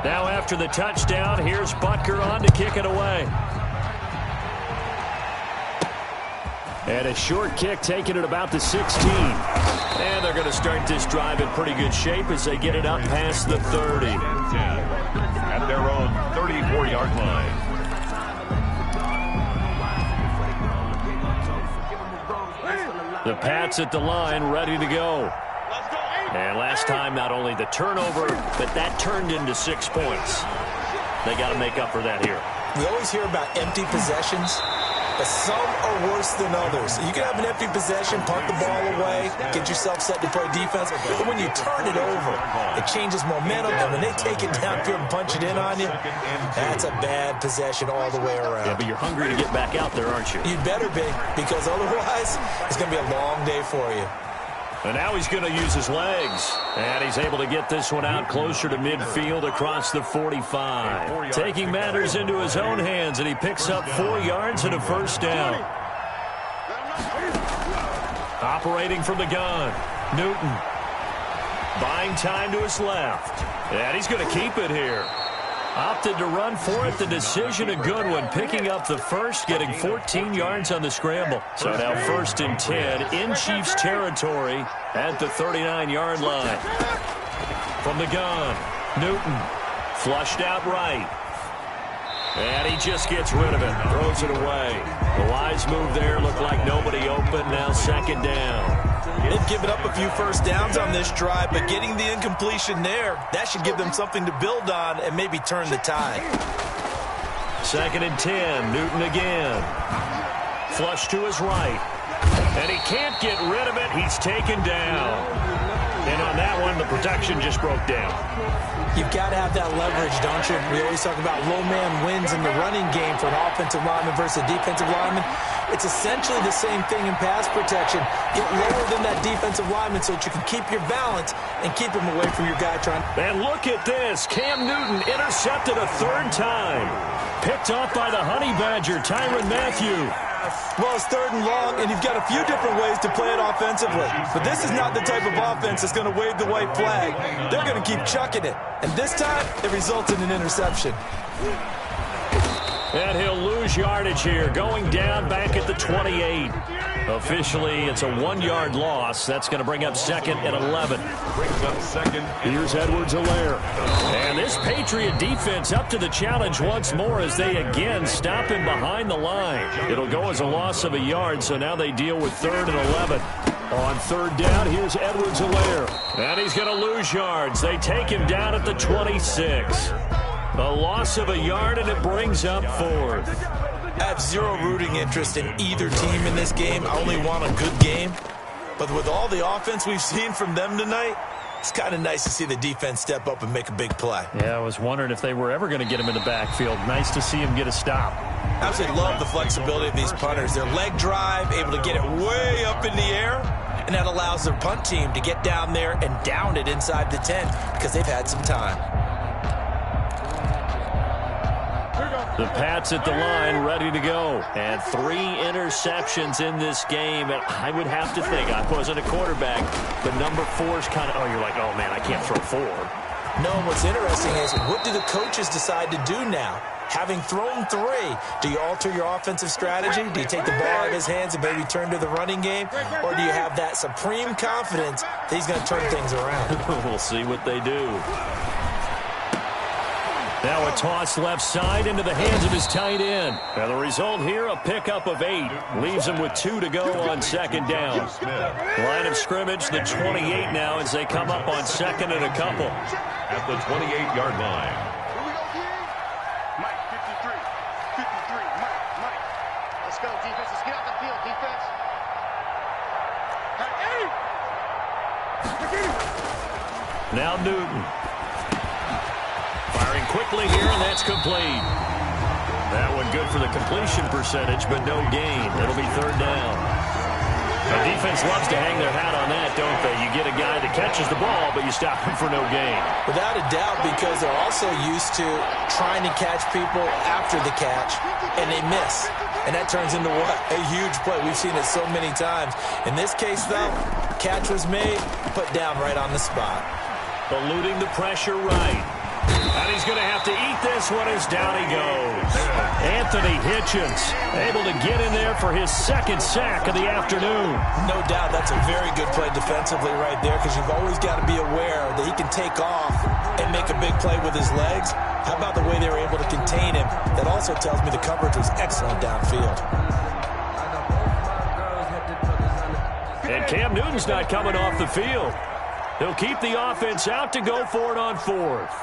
Now after the touchdown, here's Butker on to kick it away. And a short kick taken at about the 16. And they're going to start this drive in pretty good shape as they get it up past the 30. At their own 34-yard line. The Pats at the line, ready to go. And last time, not only the turnover, but that turned into 6 points. They got to make up for that here. We always hear about empty possessions, but some are worse than others. You can have an empty possession, punt the ball away, get yourself set to play defense, but when you turn it over, it changes momentum, and when they take it downfield and punch it in on you, that's a bad possession all the way around. Yeah, but you're hungry to get back out there, aren't you? You'd better be, because otherwise, it's going to be a long day for you. And now he's going to use his legs. And he's able to get this one out closer to midfield across the 45. Taking matters into his own hands, and he picks up 4 yards and a first down. Operating from the gun, Newton. Buying time to his left. And he's going to keep it here. Opted to run for it. The decision a good one. Picking up the first, getting 14 yards on the scramble. So now 1st and 10 in Chiefs territory at the 39-yard line. From the gun, Newton flushed out right. And he just gets rid of it. Throws it away. The wise move there. Looked like nobody open. Now 2nd down. They've given up a few first downs on this drive, but getting the incompletion there, that should give them something to build on and maybe turn the tide. 2nd and 10, Newton again. Flush to his right. And he can't get rid of it. He's taken down. And on that one, the protection just broke down. You've got to have that leverage, don't you? We always talk about low man wins in the running game for an offensive lineman versus a defensive lineman. It's essentially the same thing in pass protection. Get lower than that defensive lineman so that you can keep your balance and keep him away from your guy trying. And look at this. Cam Newton intercepted a 3rd time. Picked off by the Honey Badger, Tyrann Mathieu. Well, it's 3rd and long, and you've got a few different ways to play it offensively. But this is not the type of offense that's going to wave the white flag. They're going to keep chucking it. And this time, it results in an interception. And he'll lose yardage here, going down back at the 28. Officially, it's a 1-yard loss. That's going to bring up 2nd and 11. Brings up 2nd. Here's Edwards-Helaire. And this Patriot defense up to the challenge once more as they again stop him behind the line. It'll go as a loss of a yard, so now they deal with 3rd and 11. On 3rd down, here's Edwards-Helaire. And he's going to lose yards. They take him down at the 26. A loss of a yard, and it brings up 4th. I have zero rooting interest in either team in this game. I only want a good game. But with all the offense we've seen from them tonight, it's kind of nice to see the defense step up and make a big play. Yeah, I was wondering if they were ever going to get him in the backfield. Nice to see him get a stop. Absolutely love the flexibility of these punters. Their leg drive, able to get it way up in the air, and that allows their punt team to get down there and down it inside the 10 because they've had some time. The Pats at the line, ready to go. And 3 interceptions in this game. And I would have to think, I wasn't a quarterback, but number 4's kind of, you're like, oh, man, I can't throw 4. No, what's interesting is, what do the coaches decide to do now? Having thrown 3, do you alter your offensive strategy? Do you take the ball out of his hands and maybe turn to the running game? Or do you have that supreme confidence that he's going to turn things around? We'll see what they do. Now a toss left side into the hands of his tight end. Now the result here, a pickup of 8. Leaves him with 2 to go on 2nd down. Line of scrimmage, the 28 now as they come up on 2nd and a couple. At the 28-yard line. Mike, 53. 53. Mike. Let's go, defense. Let's get out the field, defense. Now Newton. Firing quickly here, and that's complete. That one good for the completion percentage, but no gain. It'll be 3rd down. The defense loves to hang their hat on that, don't they? You get a guy that catches the ball, but you stop him for no gain. Without a doubt, because they're also used to trying to catch people after the catch, and they miss. And that turns into what? A huge play. We've seen it so many times. In this case, though, catch was made, put down right on the spot. Eluding the pressure right. And he's going to have to eat this one as down he goes. Anthony Hitchens able to get in there for his second sack of the afternoon. No doubt that's a very good play defensively right there, because you've always got to be aware that he can take off and make a big play with his legs. How about the way they were able to contain him? That also tells me the coverage was excellent downfield. And Cam Newton's not coming off the field. He'll keep the offense out to go for it on fourth.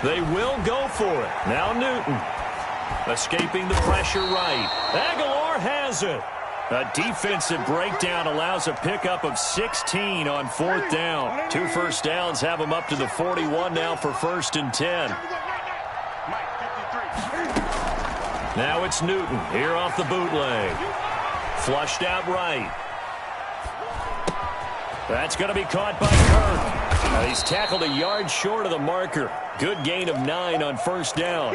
They will go for it. Now Newton escaping the pressure right. Aguilar has it. A defensive breakdown allows a pickup of 16 on fourth down. 2 first downs have him up to the 41 now for 1st and 10. Now it's Newton here off the bootleg. Flushed out right. That's going to be caught by Kirk. He's tackled a yard short of the marker. Good gain of 9 on first down.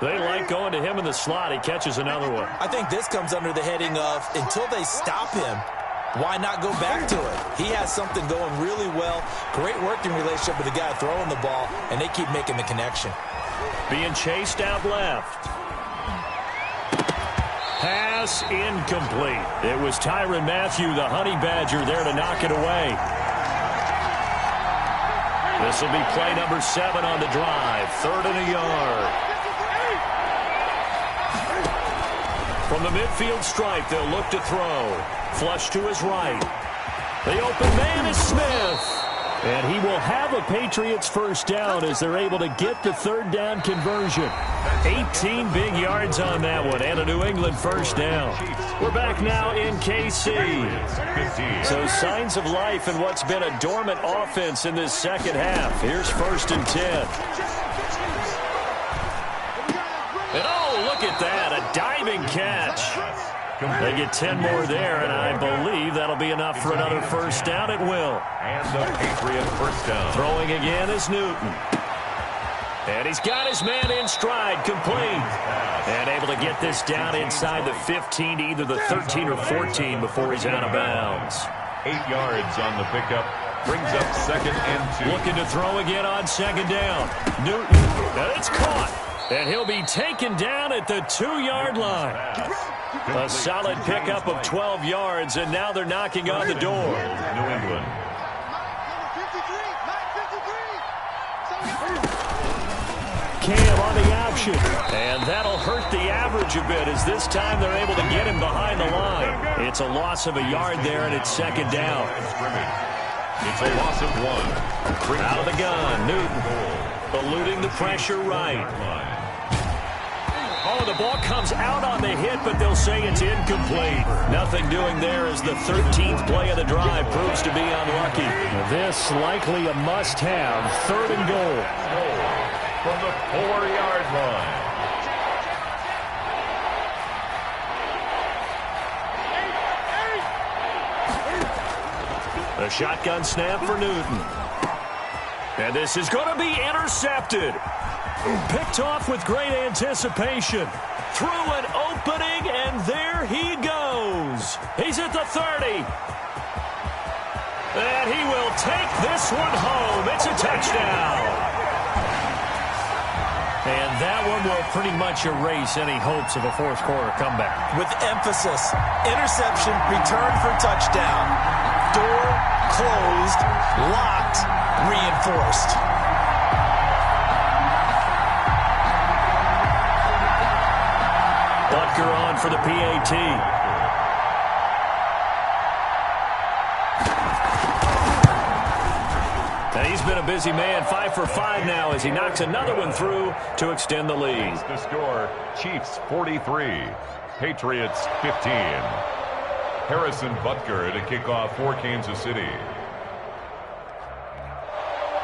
They like going to him in the slot. He catches another one. I think this comes under the heading of, until they stop him, why not go back to it? He has something going really well. Great working relationship with the guy throwing the ball, and they keep making the connection. Being chased out left. Pass incomplete. It was Tyrann Mathieu, the Honey Badger, there to knock it away. This will be play number 7 on the drive. 3rd and a yard. From the midfield stripe, they'll look to throw. Flush to his right. The open man is Smith. And he will have a Patriots first down as they're able to get the 3rd down conversion. 18 big yards on that one and a New England first down. We're back now in KC. So signs of life in what's been a dormant offense in this second half. Here's 1st and 10. And oh, look at that, a diving catch. They get 10 more there, and I believe that'll be enough for another first down. It will. And the Patriot first down. Throwing again is Newton. And he's got his man in stride, complete. And able to get this down inside the 15 to either the 13 or 14 before he's out of bounds. 8 yards on the pickup. Brings up 2nd and 2. Looking to throw again on 2nd down. Newton, and it's caught. And he'll be taken down at the 2-yard line. A solid pickup of 12 yards, and now they're knocking on the door. New England. Cam on the option, and that'll hurt the average a bit as this time they're able to get him behind the line. It's a loss of a yard there, and it's 2nd down. It's a loss of 1. Out of the gun, Newton eluding the pressure right. Oh, the ball comes out on the hit, but they'll say it's incomplete. Nothing doing there as the 13th play of the drive proves to be unlucky. This likely a must-have. 3rd and goal. From the 4-yard line. A shotgun snap for Newton. And this is going to be intercepted. Picked off with great anticipation. Through an opening, and there he goes. He's at the 30. And he will take this one home. It's a touchdown. And that one will pretty much erase any hopes of a fourth quarter comeback. With emphasis, interception, return for touchdown. Door closed, locked, reinforced. Butker on for the PAT. And he's been a busy man, 5 for 5 now as he knocks another one through to extend the lead. The score, Chiefs 43, Patriots 15. Harrison Butker to kick off for Kansas City.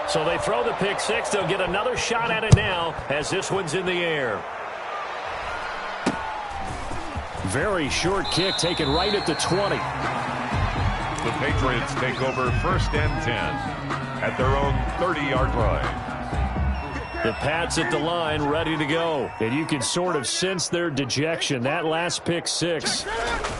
So they throw the pick 6. They'll get another shot at it now as this one's in the air. Very short kick taken right at the 20. The Patriots take over 1st and 10 at their own 30-yard line. The Pats at the line, ready to go. And you can sort of sense their dejection. That last pick six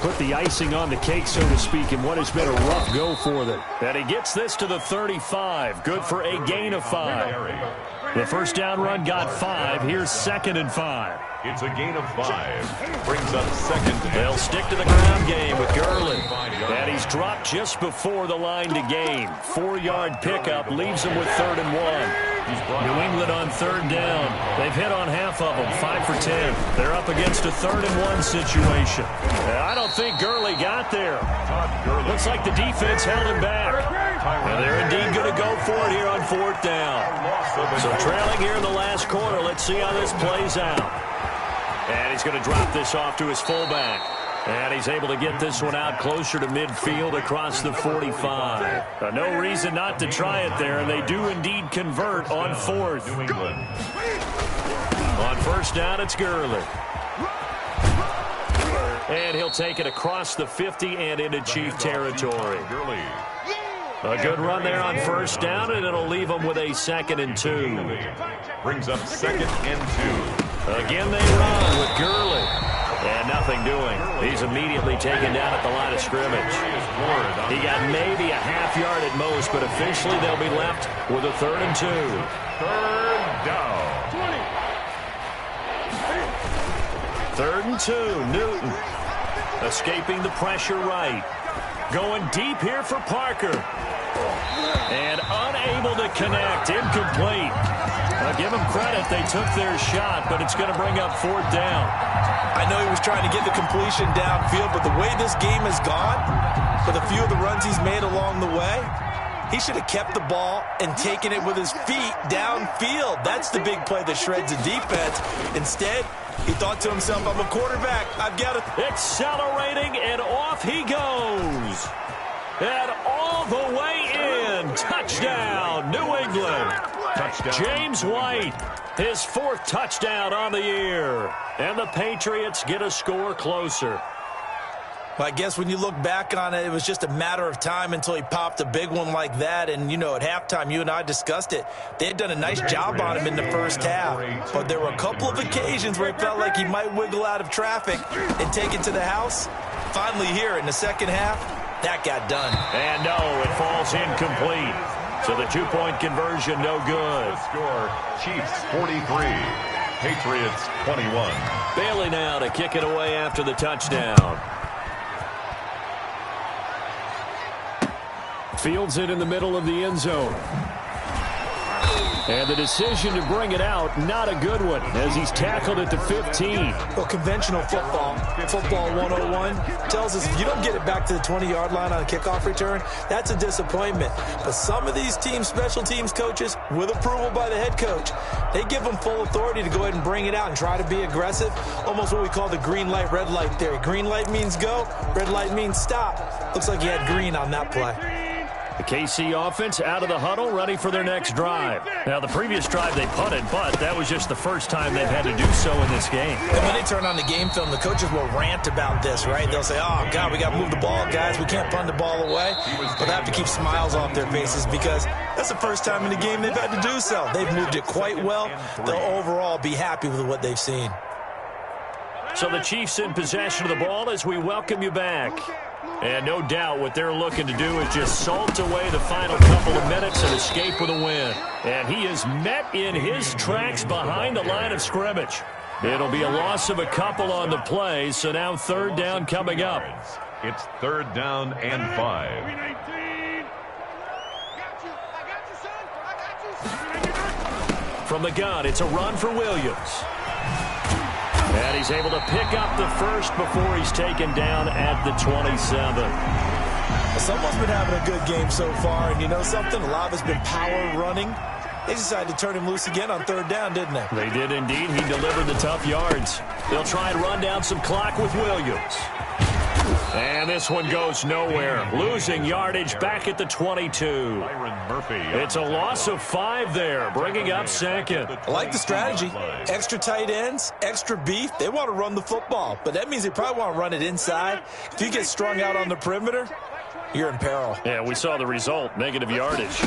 put the icing on the cake, so to speak, in what has been a rough go for them. And he gets this to the 35. Good for a gain of 5. The first down run got 5. Here's 2nd and 5. It's a gain of 5. Brings up 2nd. They'll stick to the ground game with Gurley. And he's dropped just before the line to gain. 4-yard pickup leaves him with 3rd and 1. New England on 3rd down. They've hit on half of them, 5 for 10. They're up against a 3rd and 1 situation. I don't think Gurley got there. Looks like the defense held him back. And they're indeed going to go for it here on 4th down. So trailing here in the last quarter. Let's see how this plays out. And he's going to drop this off to his fullback. And he's able to get this one out closer to midfield across the 45. No reason not to try it there, and they do indeed convert on 4th. New England. On 1st down, it's Gurley. And he'll take it across the 50 and into Chief territory. A good run there on 1st down, and it'll leave them with a 2nd and 2. Brings up 2nd and 2. Again they run with Gurley. And nothing doing. He's immediately taken down at the line of scrimmage. He got maybe a half yard at most, but officially they'll be left with a 3rd and 2. 3rd down. 3rd and 2. Newton escaping the pressure right. Going deep here for Parker. And unable to connect. Incomplete. Give them credit. They took their shot, but it's going to bring up 4th down. I know he was trying to get the completion downfield, but the way this game has gone, with a few of the runs he's made along the way, he should have kept the ball and taken it with his feet downfield. That's the big play that shreds the defense. Instead, he thought to himself, I'm a quarterback. I've got to... Accelerating, and off he goes. And all the way in. Touchdown, New England. Touchdown. James White, his 4th touchdown on the year. And the Patriots get a score closer. Well, I guess when you look back on it, it was just a matter of time until he popped a big one like that. And, you know, at halftime, you and I discussed it. They had done a nice job on him in the first half. But there were a couple of occasions where it felt like he might wiggle out of traffic and take it to the house. Finally here in the second half, that got done. And no, it falls incomplete. So the 2-point conversion, no good. The score, Chiefs 43, Patriots 21. Bailey now to kick it away after the touchdown. Fields it in the middle of the end zone. And the decision to bring it out, not a good one, as he's tackled at the 15. Well, conventional football 101, tells us if you don't get it back to the 20-yard line on a kickoff return, that's a disappointment. But some of these team special teams coaches, with approval by the head coach, they give them full authority to go ahead and bring it out and try to be aggressive, almost what we call the green light, red light theory. Green light means go, red light means stop. Looks like he had green on that play. The KC offense out of the huddle, ready for their next drive. Now, the previous drive they punted, but that was just the first time they've had to do so in this game. And when they turn on the game film, the coaches will rant about this, right? They'll say, oh, God, we got to move the ball, guys. We can't punt the ball away. But they have to keep smiles off their faces because that's the first time in the game they've had to do so. They've moved it quite well. They'll overall be happy with what they've seen. So the Chiefs in possession of the ball as we welcome you back. And no doubt what they're looking to do is just salt away the final couple of minutes and escape with a win. And he is met in his tracks behind the line of scrimmage. It'll be a loss of a couple on the play, so now 3rd down coming up. It's 3rd down and 5. From the gun, it's a run for Williams. And he's able to pick up the first before he's taken down at the 27. Someone's been having a good game so far, and you know something? A lot of it's been power running. They decided to turn him loose again on 3rd down, didn't they? They did indeed. He delivered the tough yards. They'll try and run down some clock with Williams. And this one goes nowhere. Losing yardage back at the 22. It's a loss of 5 there, bringing up 2nd. I like the strategy. Extra tight ends, extra beef. They want to run the football, but that means they probably want to run it inside. If you get strung out on the perimeter, you're in peril. Yeah, we saw the result, negative yardage.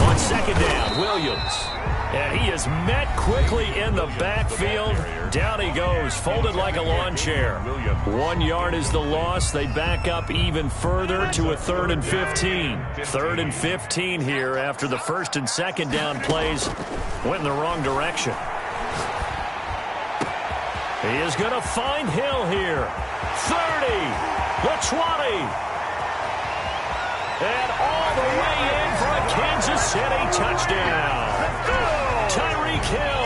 On 2nd down, Williams. And he is met quickly in the backfield. Down he goes, folded like a lawn chair. 1 yard is the loss. They back up even further to a 3rd and 15. 3rd and 15 here after the first and second down plays went in the wrong direction. He is going to find Hill here. 30, the 20. And all the way in for a Kansas City touchdown. Tyreek Hill